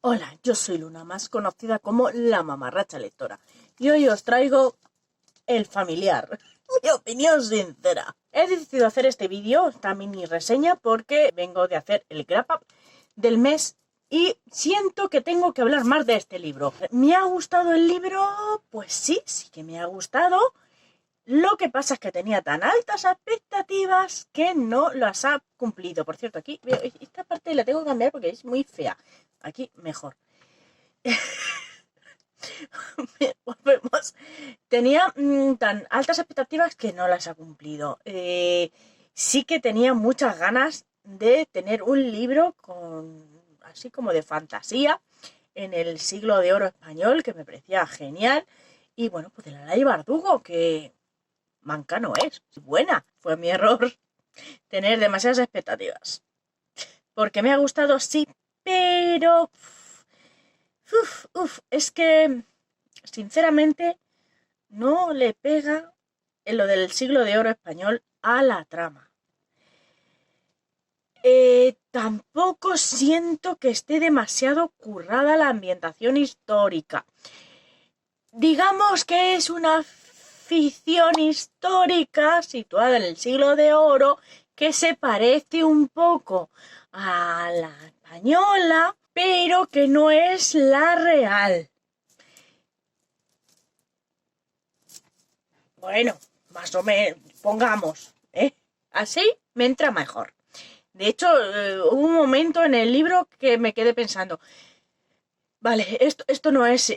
Hola, yo soy Luna, más conocida como la mamarracha lectora, y hoy os traigo El Familiar, mi opinión sincera. He decidido hacer este vídeo, esta mini reseña, porque vengo de hacer el wrap up del mes y siento que tengo que hablar más de este libro. ¿Me ha gustado el libro? Pues sí que me ha gustado. Lo que pasa es que tenía tan altas expectativas que no las ha cumplido. Por cierto, aquí esta parte la tengo que cambiar porque es muy fea. Aquí mejor. Volvemos. Tenía tan altas expectativas que no las ha cumplido. Sí que tenía muchas ganas de tener un libro así como de fantasía en el siglo de oro español, que me parecía genial. Y bueno, pues de la Ley Bardugo, que manca no es buena. Fue mi error tener demasiadas expectativas. Porque me ha gustado, sí, pero es que sinceramente no le pega en lo del siglo de oro español a la trama. Tampoco siento que esté demasiado currada la ambientación histórica. Digamos que es una ficción histórica situada en el siglo de oro que se parece un poco a la española, pero que no es la real. Bueno, más o menos, pongamos, así me entra mejor. De hecho, hubo un momento en el libro que me quedé pensando, vale, esto no es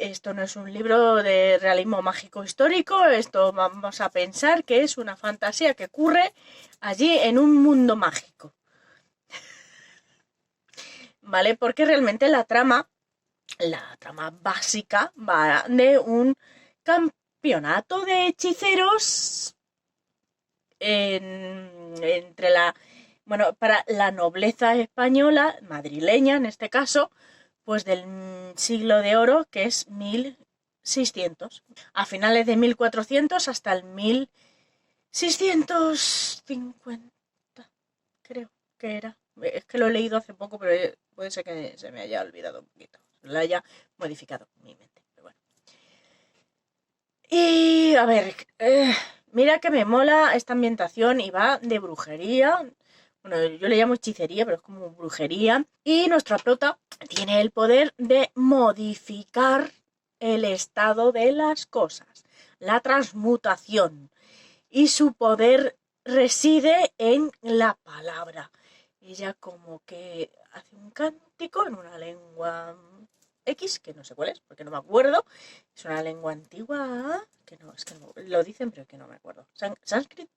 un libro de realismo mágico histórico, esto vamos a pensar que es una fantasía que ocurre allí en un mundo mágico. ¿Vale? Porque realmente la trama básica va de un campeonato de hechiceros para la nobleza española, madrileña en este caso, pues del siglo de oro, que es 1600. A finales de 1400 hasta el 1650, creo que era. Es que lo he leído hace poco, pero puede ser que se me haya olvidado un poquito. Lo haya modificado en mi mente. Pero bueno. Y a ver, mira que me mola esta ambientación y va de brujería. Bueno, yo le llamo hechicería, pero es como brujería. Y nuestra prota tiene el poder de modificar el estado de las cosas. La transmutación. Y su poder reside en la palabra. Ella como que hace un cántico en una lengua X, que no sé cuál es, porque no me acuerdo. Es una lengua antigua, que no, es que no, lo dicen, pero que no me acuerdo. ¿Sánscrito?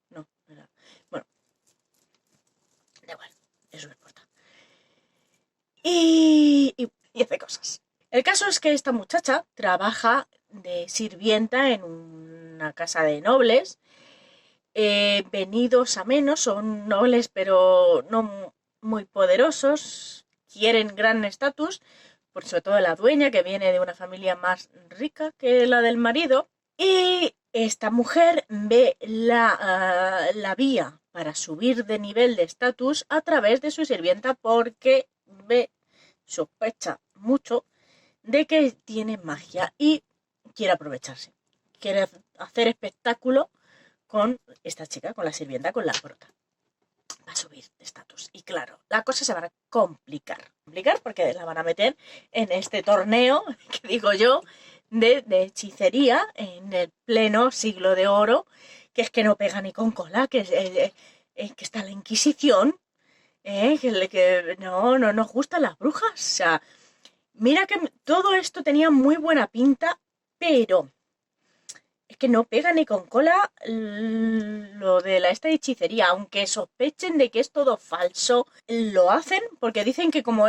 No, era. Bueno, da igual, eso no importa. Y hace cosas. El caso es que esta muchacha trabaja de sirvienta en una casa de nobles, venidos a menos, son nobles pero no muy poderosos, quieren gran estatus, por sobre todo la dueña, que viene de una familia más rica que la del marido, y esta mujer ve la vía para subir de nivel de estatus a través de su sirvienta, porque sospecha mucho de que tiene magia y quiere aprovecharse, quiere hacer espectáculo con esta chica, con la sirvienta, con la prota. Va a subir de estatus. Y claro, la cosa se va a complicar. Porque la van a meter en este torneo, que digo yo, de hechicería en el pleno siglo de oro, que es que no pega ni con cola, que está la Inquisición, que no nos gustan las brujas. O sea, mira que todo esto tenía muy buena pinta, pero es que no pega ni con cola lo de esta hechicería, aunque sospechen de que es todo falso, lo hacen porque dicen que como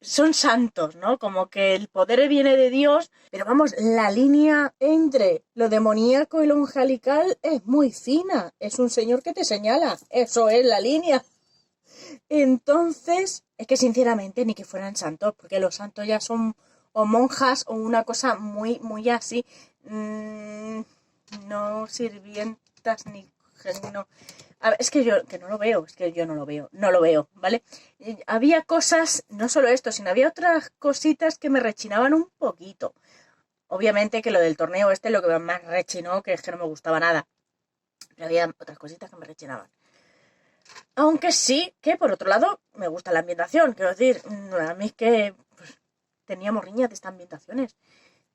son santos, ¿no? Como que el poder viene de Dios, pero vamos, la línea entre lo demoníaco y lo angelical es muy fina, es un señor que te señala, eso es la línea. Entonces, es que sinceramente ni que fueran santos, porque los santos ya son o monjas o una cosa muy, muy así. No sirvientas ni no. A ver, es que yo que no lo veo, es que yo no lo veo, ¿vale? Había cosas, no solo esto, sino había otras cositas que me rechinaban un poquito. Obviamente que lo del torneo este lo que más rechinó, que es que no me gustaba nada. Pero había otras cositas que me rechinaban. Aunque sí, que por otro lado, me gusta la ambientación. Quiero decir, a mí es que pues, teníamos riñas de estas ambientaciones.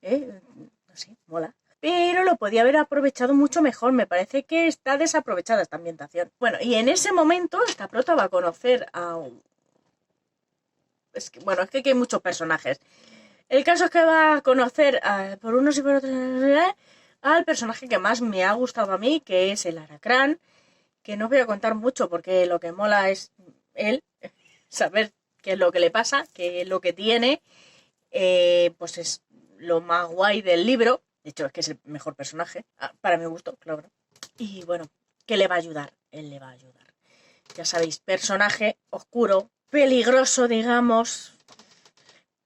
No sé, mola. Pero lo podía haber aprovechado mucho mejor. Me parece que está desaprovechada esta ambientación. Bueno, y en ese momento esta prota va a conocer a... Es que, bueno, es que aquí hay muchos personajes. El caso es que va a conocer por unos y por otros al personaje que más me ha gustado a mí, que es el Aracrán, que no voy a contar mucho porque lo que mola es él, saber qué es lo que le pasa, qué es lo que tiene, pues es lo más guay del libro. De hecho, es que es el mejor personaje, para mi gusto, claro. Y bueno, ¿qué le va a ayudar? Él le va a ayudar. Ya sabéis, personaje oscuro, peligroso, digamos,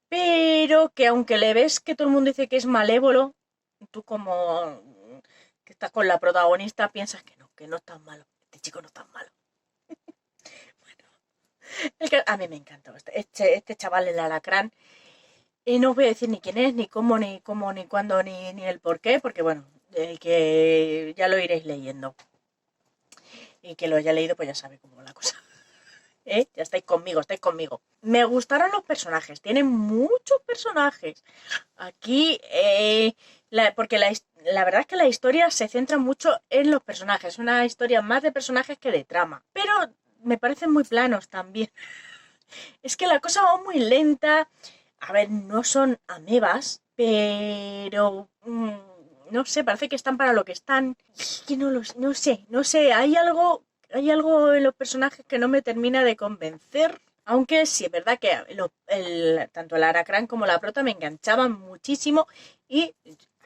pero que aunque le ves que todo el mundo dice que es malévolo, tú como que estás con la protagonista piensas que no es tan malo. Este chico no es tan malo. A mí me encantó este chaval, el Alacrán. Y no os voy a decir ni quién es, ni cómo, ni cuándo, ni el por qué, porque bueno, que ya lo iréis leyendo. Y que lo haya leído, pues ya sabe cómo va la cosa. Ya estáis conmigo. Me gustaron los personajes, tienen muchos personajes. Aquí, porque la verdad es que la historia se centra mucho en los personajes, es una historia más de personajes que de trama. Pero me parecen muy planos también. Es que la cosa va muy lenta. A ver, no son amebas, pero no sé, parece que están para lo que están. Es que no sé, hay algo en los personajes que no me termina de convencer. Aunque sí es verdad que tanto el Aracrán como la prota me enganchaban muchísimo y,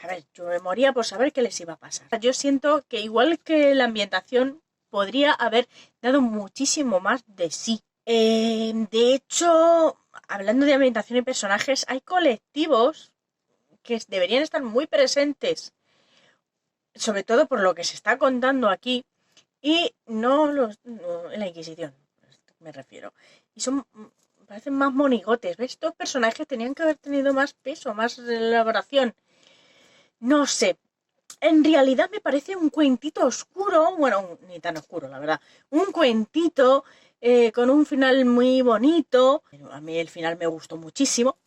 a ver, yo me moría por saber qué les iba a pasar. Yo siento que igual que la ambientación podría haber dado muchísimo más de sí. De hecho, hablando de ambientación y personajes, hay colectivos que deberían estar muy presentes, sobre todo por lo que se está contando aquí, y en la Inquisición, me refiero. Y parecen más monigotes. ¿Ves? Estos personajes tenían que haber tenido más peso, más elaboración. No sé. En realidad me parece un cuentito oscuro, bueno, ni tan oscuro, la verdad. Un cuentito con un final muy bonito. A mí el final me gustó muchísimo.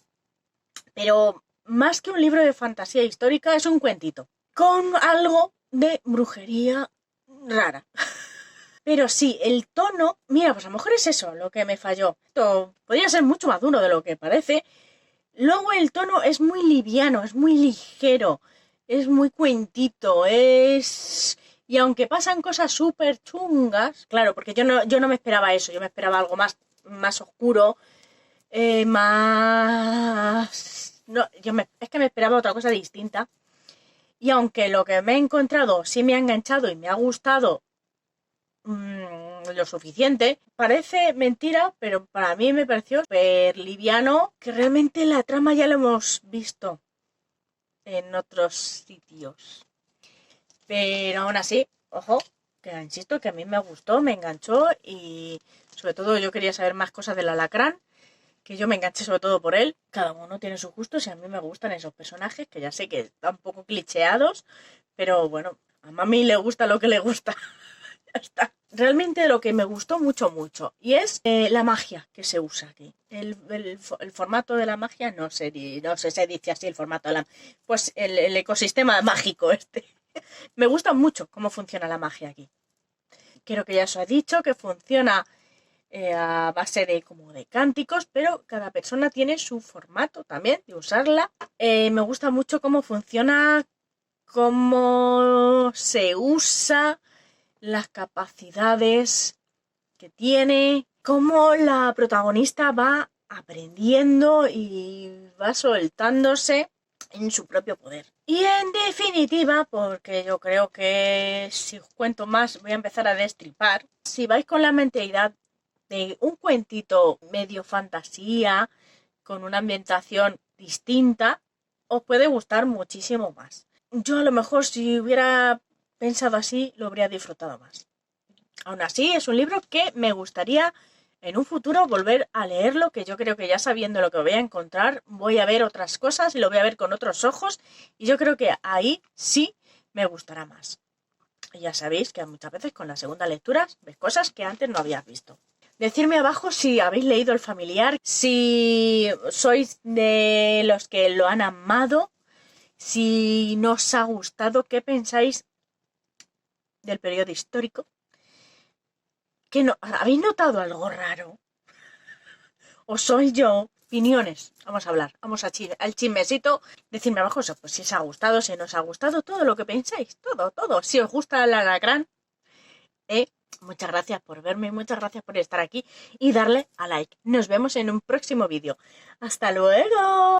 Pero más que un libro de fantasía histórica, es un cuentito. Con algo de brujería rara. Pero sí, el tono, mira, pues a lo mejor es eso lo que me falló. Esto podría ser mucho más duro de lo que parece. Luego el tono es muy liviano, es muy ligero, es muy cuentito, es... Y aunque pasan cosas súper chungas, claro, porque yo no me esperaba eso, yo me esperaba algo más oscuro, más... No, es que me esperaba otra cosa distinta. Y aunque lo que me he encontrado sí me ha enganchado y me ha gustado lo suficiente. Parece mentira, pero para mí me pareció súper liviano, que realmente la trama ya lo hemos visto en otros sitios. Pero aún así, ojo, que insisto que a mí me gustó, me enganchó y sobre todo yo quería saber más cosas del Alacrán, que yo me enganché sobre todo por él. Cada uno tiene sus gustos y a mí me gustan esos personajes que ya sé que están un poco clicheados, pero bueno, a mami le gusta lo que le gusta. Ya está. Realmente lo que me gustó mucho y es la magia que se usa aquí. El formato de la magia, no sé si se dice así el formato de la... Pues el ecosistema mágico este. Me gusta mucho cómo funciona la magia aquí. Creo que ya os he dicho que funciona a base de cánticos, pero cada persona tiene su formato también de usarla. Me gusta mucho cómo funciona, cómo se usa, las capacidades que tiene, cómo la protagonista va aprendiendo y va soltándose en su propio poder. Y en definitiva, porque yo creo que si os cuento más voy a empezar a destripar, si vais con la mentalidad de un cuentito medio fantasía, con una ambientación distinta, os puede gustar muchísimo más. Yo a lo mejor si hubiera pensado así, lo habría disfrutado más. Aún así, es un libro que me gustaría en un futuro volver a leerlo, que yo creo que ya sabiendo lo que voy a encontrar, voy a ver otras cosas y lo voy a ver con otros ojos, y yo creo que ahí sí me gustará más. Y ya sabéis que muchas veces con la segunda lectura ves cosas que antes no habías visto. Decidme abajo si habéis leído El Familiar, si sois de los que lo han amado, si no os ha gustado, qué pensáis del periodo histórico. ¿Qué no? ¿Habéis notado algo raro? ¿O soy yo? Opiniones. Vamos a hablar. Vamos al chismecito. Decidme abajo eso, pues si os ha gustado, si no os ha gustado, todo lo que pensáis. Todo. Si os gusta el alacrán, muchas gracias por verme, muchas gracias por estar aquí y darle a like. Nos vemos en un próximo vídeo. ¡Hasta luego!